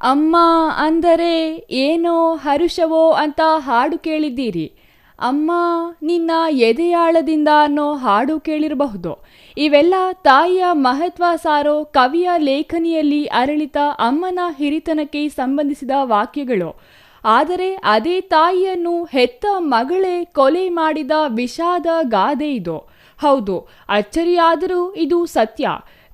ಅಮ್ಮ ಅಂದರೆ ಏನೋ ಹರುಷವೋ ಅಂತ ಹಾಡು ಕೇಳಿದ್ದೀರಿ. ಅಮ್ಮ ನಿನ್ನ ಎದೆಯಾಳದಿಂದ ಅನ್ನೋ ಹಾಡು ಕೇಳಿರಬಹುದು. ಇವೆಲ್ಲ ತಾಯಿಯ ಮಹತ್ವ ಸಾರೋ ಕವಿಯ ಲೇಖನಿಯಲ್ಲಿ ಅರಳಿತ ಅಮ್ಮನ ಹಿರಿತನಕ್ಕೆ ಸಂಬಂಧಿಸಿದ ವಾಕ್ಯಗಳು. ಆದರೆ ಅದೇ ತಾಯಿಯನ್ನು ಹೆತ್ತ ಮಗಳೇ ಕೊಲೆ ಮಾಡಿದ ವಿಷಾದ ಗಾದೆ ಇದು. ಹೌದು, ಅಚ್ಚರಿಯಾದರೂ ಇದು ಸತ್ಯ.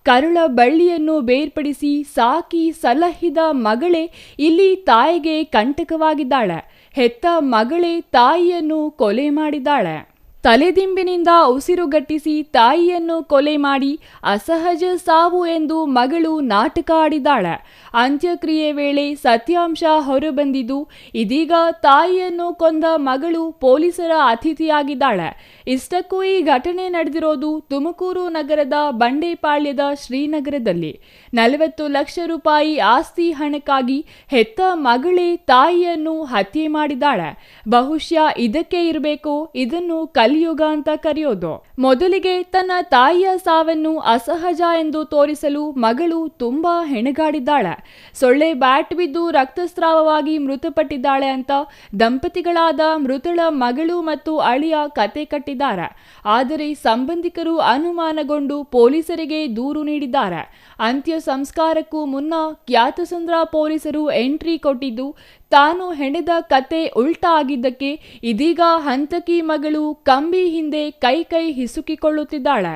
ಕರುಳ ಬಳ್ಳಿಯನ್ನು ಬೇರ್ಪಡಿಸಿ ಸಾಕಿ ಸಲಹಿದ ಮಗಳೇ ಇಲ್ಲಿ ತಾಯಿಗೆ ಕಂಟಕವಾಗಿದ್ದಾಳೆ. ಹೆತ್ತ ಮಗಳೇ ತಾಯಿಯನ್ನು ಕೊಲೆ ಮಾಡಿದ್ದಾಳೆ. ತಲೆದಿಂಬಿನಿಂದ ಉಸಿರುಗಟ್ಟಿಸಿ ತಾಯಿಯನ್ನು ಕೊಲೆ ಮಾಡಿ ಅಸಹಜ ಸಾವು ಎಂದು ಮಗಳು ನಾಟಕ ಆಡಿದ್ದಾಳೆ. ಅಂತ್ಯಕ್ರಿಯೆ ವೇಳೆ ಸತ್ಯಾಂಶ ಹೊರಬಂದಿದ್ದು, ಇದೀಗ ತಾಯಿಯನ್ನು ಕೊಂದ ಮಗಳು ಪೊಲೀಸರ ಅತಿಥಿಯಾಗಿದ್ದಾಳೆ. ಇಷ್ಟಕ್ಕೂ ಈ ಘಟನೆ ನಡೆದಿರೋದು ತುಮಕೂರು ನಗರದ ಬಂಡೆಪಾಳ್ಯದ ಶ್ರೀನಗರದಲ್ಲಿ. 40 ಲಕ್ಷ ರೂಪಾಯಿ ಆಸ್ತಿ ಹಣಕ್ಕಾಗಿ ಹೆತ್ತ ಮಗಳೇ ತಾಯಿಯನ್ನು ಹತ್ಯೆ ಮಾಡಿದ್ದಾಳೆ. ಬಹುಶಃ ಇದಕ್ಕೆ ಇರಬೇಕು ಇದನ್ನು ಕಲಿಯುಗ ಅಂತ ಕರೆಯೋದು. ಮೊದಲಿಗೆ ತನ್ನ ತಾಯಿಯ ಸಾವನ್ನು ಅಸಹಜ ಎಂದು ತೋರಿಸಲು ಮಗಳು ತುಂಬಾ ಹೆಣಗಾಡಿದ್ದಾಳೆ. ಸೊಳ್ಳೆ ಬ್ಯಾಟ್ ಬಿದ್ದು ರಕ್ತಸ್ರಾವವಾಗಿ ಮೃತಪಟ್ಟಿದ್ದಾಳೆ ಅಂತ ದಂಪತಿಗಳಾದ ಮೃತಳ ಮಗಳು ಮತ್ತು ಅಳಿಯ ಕತೆ ಕಟ್ಟಿದ್ದಾರೆ. ಆದರೆ ಸಂಬಂಧಿಕರು ಅನುಮಾನಗೊಂಡು ಪೊಲೀಸರಿಗೆ ದೂರು ನೀಡಿದ್ದಾರೆ. ಅಂತ್ಯ ಸಂಸ್ಕಾರಕ್ಕೂ ಮುನ್ನ ಖ್ಯಾತಸಂದ್ರ ಪೊಲೀಸರು ಎಂಟ್ರಿ ಕೊಟ್ಟಿದ್ದು, ತಾನು ಹೆಣೆದ ಕತೆ ಉಲ್ಟಾ ಆಗಿದ್ದಕ್ಕೆ ಇದೀಗ ಹಂತಕಿ ಮಗಳು ಕಂಬಿ ಹಿಂದೆ ಕೈ ಹಿಸುಕಿಕೊಳ್ಳುತ್ತಿದ್ದಾಳೆ.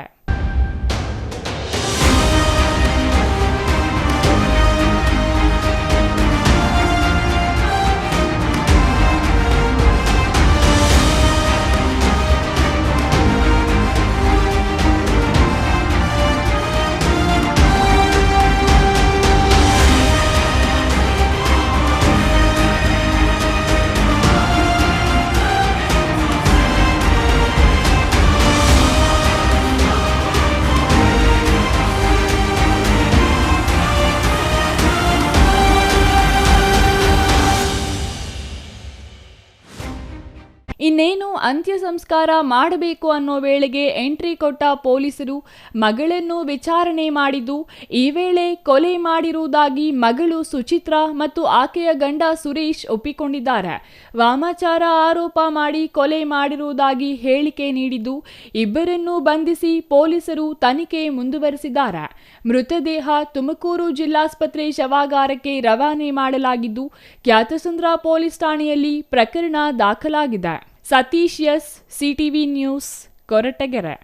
ಇನ್ನೇನು ಅಂತ್ಯ ಸಂಸ್ಕಾರ ಮಾಡಬೇಕು ಅನ್ನೋ ವೇಳೆಗೆ ಎಂಟ್ರಿ ಕೊಟ್ಟ ಪೊಲೀಸರು ಮಗಳನ್ನು ವಿಚಾರಣೆ ಮಾಡಿದ್ದು, ಈ ವೇಳೆ ಕೊಲೆ ಮಾಡಿರುವುದಾಗಿ ಮಗಳು ಸುಚಿತ್ರಾ ಮತ್ತು ಆಕೆಯ ಗಂಡ ಸುರೇಶ್ ಒಪ್ಪಿಕೊಂಡಿದ್ದಾರೆ. ವಾಮಾಚಾರ ಆರೋಪ ಮಾಡಿ ಕೊಲೆ ಮಾಡಿರುವುದಾಗಿ ಹೇಳಿಕೆ ನೀಡಿದ್ದು, ಇಬ್ಬರನ್ನೂ ಬಂಧಿಸಿ ಪೊಲೀಸರು ತನಿಖೆ ಮುಂದುವರೆಸಿದ್ದಾರೆ. ಮೃತದೇಹ ತುಮಕೂರು ಜಿಲ್ಲಾಸ್ಪತ್ರೆ ಶವಾಗಾರಕ್ಕೆ ರವಾನೆ ಮಾಡಲಾಗಿದ್ದು, ಖ್ಯಾತಸಂದ್ರ ಪೊಲೀಸ್ ಠಾಣೆಯಲ್ಲಿ ಪ್ರಕರಣ ದಾಖಲಾಗಿದೆ. Satish S, CTV news, Koratagere.